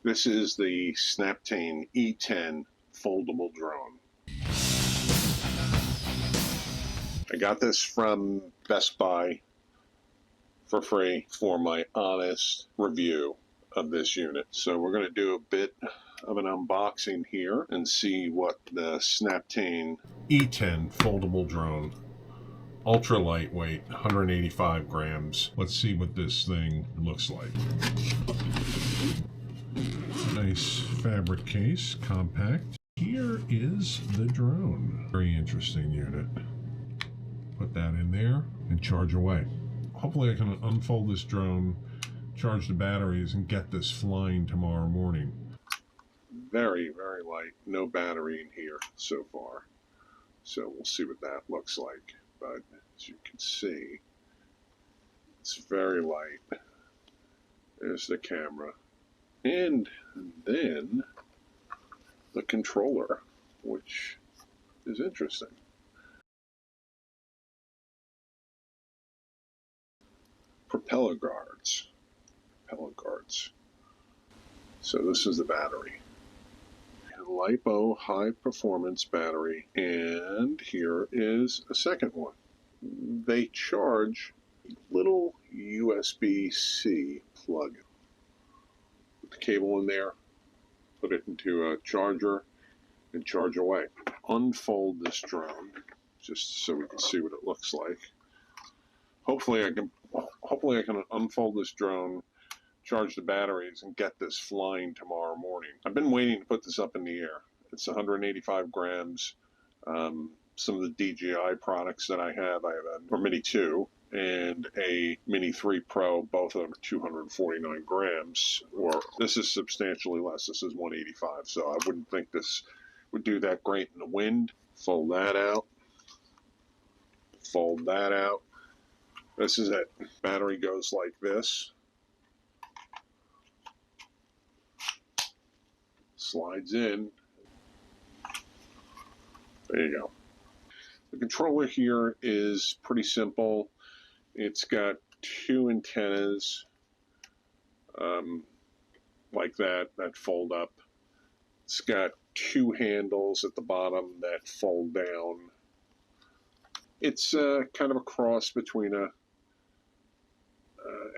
This is the Snaptain E10 foldable drone. I got this from Best Buy for free for my honest review of this unit. So we're going to do a bit of an unboxing here and see what the Snaptain E10 foldable drone, ultra lightweight, 185 grams. Let's see what this thing looks like. Nice fabric case, compact. Here is the drone. Very interesting unit. Put that in there and charge away. Hopefully I can unfold this drone, charge the batteries, and get this flying tomorrow morning. Very, very light. No battery in here so far. So we'll see what that looks like. But as you can see, it's very light. There's the camera. And then the controller, which is interesting. Propeller guards. So this is the battery. LiPo high performance battery, and here is a second one. They charge a little USB-C plug. Put the cable in there, put it into a charger, and charge away. Unfold this drone just so we can see what it looks like. Hopefully I can unfold this drone, charge the batteries, and get this flying tomorrow morning. I've been waiting to put this up in the air. It's 185 grams. Some of the DJI products that I have a Mini 2 and a Mini 3 Pro, both of them are 249 grams. Or this is substantially less. This is 185, so I wouldn't think this would do that great in the wind. Fold that out. Fold that out. This is it. Battery goes like this. Slides in. There you go. The controller here is pretty simple. It's got two antennas like that fold up. It's got two handles at the bottom that fold down. It's kind of a cross between a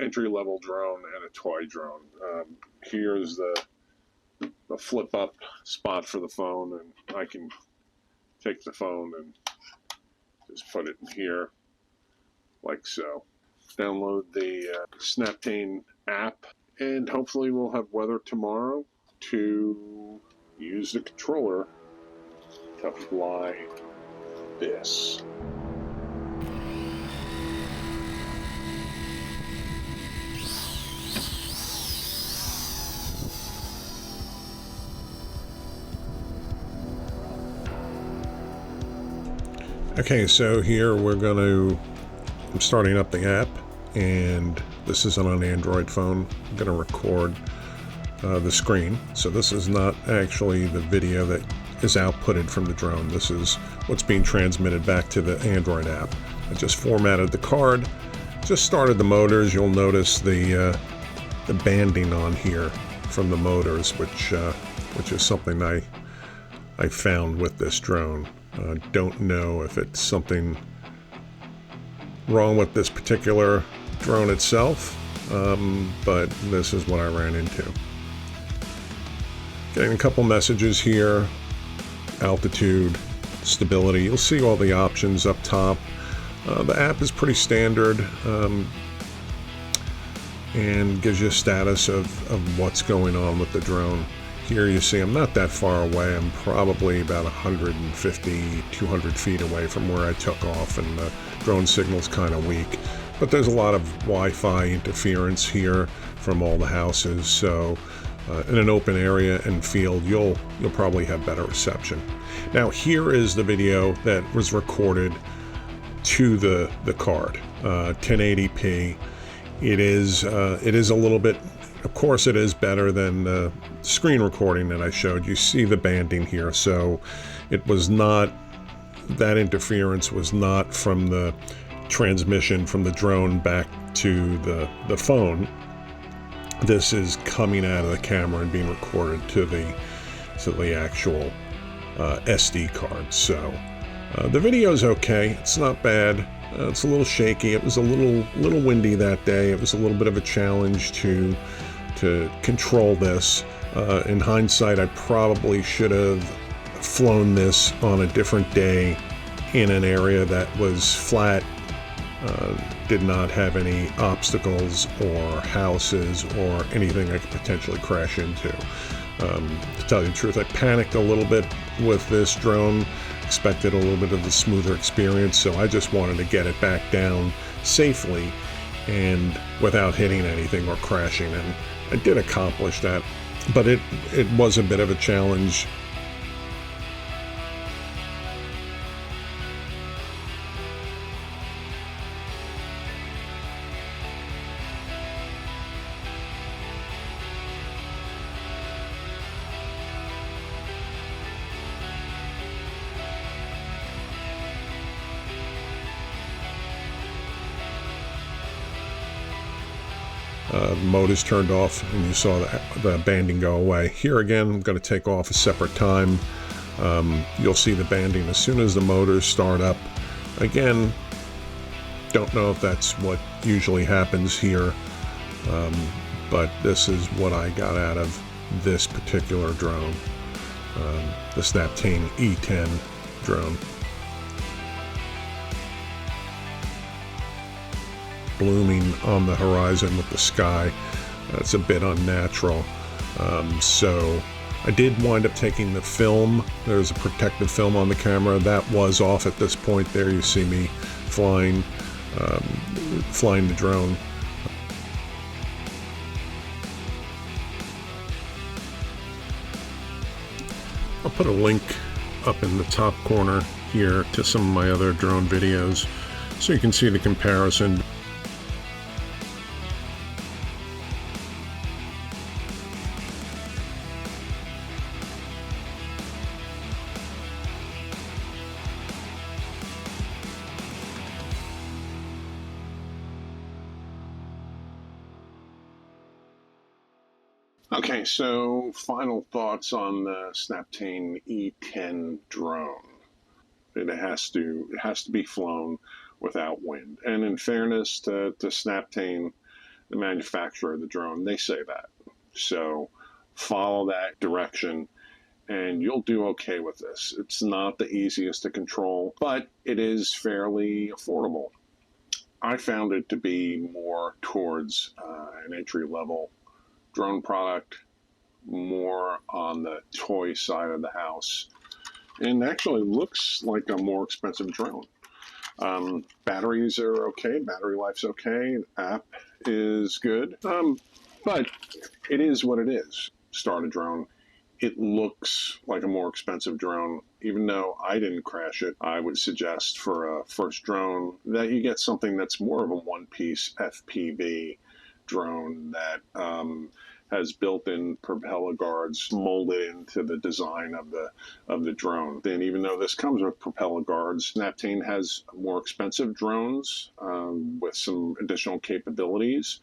entry-level drone and a toy drone. Here's the flip-up spot for the phone, and I can take the phone and just put it in here, like so. Download the Snaptain app, and hopefully we'll have weather tomorrow to use the controller to fly this. Okay, so here I'm starting up the app, and this is on an Android phone. I'm going to record the screen. So this is not actually the video that is outputted from the drone. This is what's being transmitted back to the Android app. I just formatted the card, just started the motors. You'll notice the banding on here from the motors, which is something I found with this drone. Don't know if it's something wrong with this particular drone itself, but this is what I ran into. Getting a couple messages here, altitude, stability. You'll see all the options up top. The app is pretty standard and gives you a status of what's going on with the drone. Here you see I'm not that far away. I'm probably about 150, 200 feet away from where I took off, and the drone signal's kind of weak. But there's a lot of Wi-Fi interference here from all the houses, so in an open area and field, you'll probably have better reception. Now here is the video that was recorded to the card, 1080p. It is a little bit. Of course, it is better than the screen recording that I showed. You see the banding here, so it was not, that interference was not from the transmission from the drone back to the phone. this is coming out of the camera and being recorded to the actual SD card. So the video is okay. It's not bad. It's a little shaky. It was a little windy that day. It was a little bit of a challenge to control this. In hindsight, I probably should have flown this on a different day in an area that was flat, did not have any obstacles or houses or anything I could potentially crash into. To tell you the truth, I panicked a little bit with this drone, expected a little bit of a smoother experience, so I just wanted to get it back down safely and without hitting anything or crashing, and I did accomplish that, but it was a bit of a challenge. Mode is turned off and you saw the banding go away. Here again, I'm going to take off a separate time. You'll see the banding as soon as the motors start up. Again, don't know if that's what usually happens here, but this is what I got out of this particular drone, the Snaptain E10 drone. Blooming on the horizon with the sky. That's a bit unnatural. So I did wind up taking the film. There's a protective film on the camera. That was off at this point. There you see me flying the drone. I'll put a link up in the top corner here to some of my other drone videos so you can see the comparison. Okay, so final thoughts on the Snaptain E10 drone. It has to be flown without wind. And in fairness to Snaptain, the manufacturer of the drone, they say that. So follow that direction and you'll do okay with this. It's not the easiest to control, but it is fairly affordable. I found it to be more towards an entry-level drone product, more on the toy side of the house, and actually looks like a more expensive drone. Batteries are okay, battery life's okay, app is good, but it is what it is. Start a drone. It looks like a more expensive drone. Even though I didn't crash it, I would suggest for a first drone that you get something that's more of a one-piece FPV drone that has built-in propeller guards molded into the design of the drone. Then, even though this comes with propeller guards, Snaptain has more expensive drones with some additional capabilities.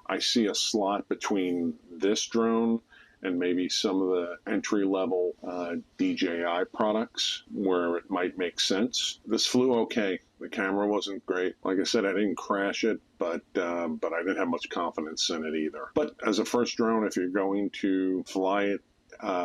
I see a slot between this drone and maybe some of the entry-level DJI products where it might make sense. This flew okay. The camera wasn't great. Like I said, I didn't crash it, but I didn't have much confidence in it either. But as a first drone, if you're going to fly it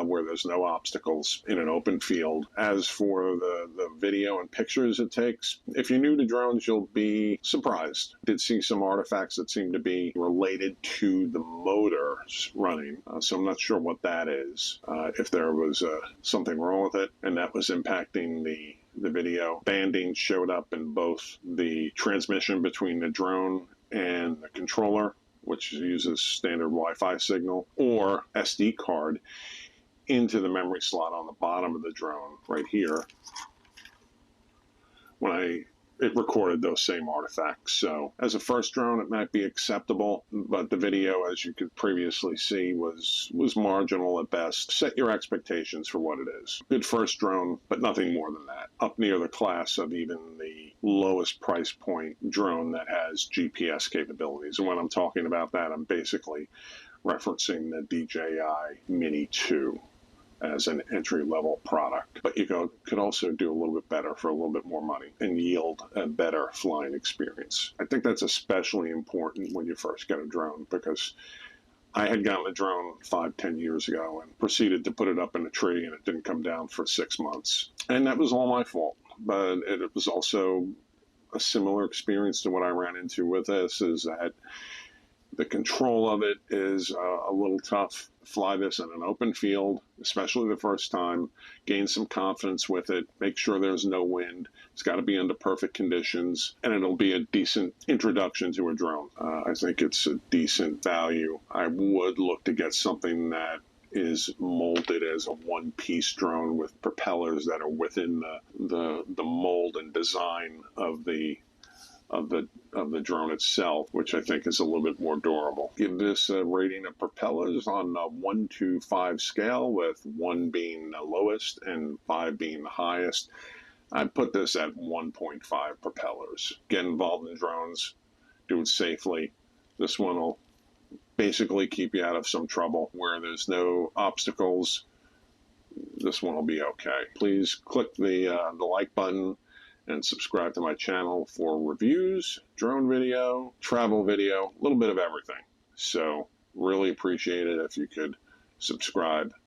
where there's no obstacles in an open field. As for the video and pictures it takes, if you're new to drones, you'll be surprised. Did see some artifacts that seem to be related to the motors running, so I'm not sure what that is. If there was something wrong with it and that was impacting the video. Banding showed up in both the transmission between the drone and the controller, which uses standard Wi-Fi signal, or SD card into the memory slot on the bottom of the drone right here. When it recorded those same artifacts. So as a first drone, it might be acceptable, but the video, as you could previously see, was marginal at best. Set your expectations for what it is. Good first drone, but nothing more than that. Up near the class of even the lowest price point drone that has GPS capabilities. And when I'm talking about that, I'm basically referencing the DJI Mini 2 as an entry-level product. But you could also do a little bit better for a little bit more money and yield a better flying experience. I think that's especially important when you first get a drone, because I had gotten a drone 5-10 years ago and proceeded to put it up in a tree, and it didn't come down for 6 months. And that was all my fault. But it was also a similar experience to what I ran into with this, is that the control of it is a little tough. Fly this in an open field, especially the first time. Gain some confidence with it. Make sure there's no wind. It's got to be under perfect conditions, and it'll be a decent introduction to a drone. I think it's a decent value. I would look to get something that is molded as a one-piece drone with propellers that are within the mold and design of the drone itself, which I think is a little bit more durable. Give this a rating of propellers on a 1 to 5 scale, with 1 being the lowest and 5 being the highest. I'd put this at 1.5 propellers. Get involved in drones, do it safely. This one will basically keep you out of some trouble. Where there's no obstacles, this one will be okay. Please click the like button and subscribe to my channel for reviews, drone video, travel video, a little bit of everything. So really appreciate it if you could subscribe.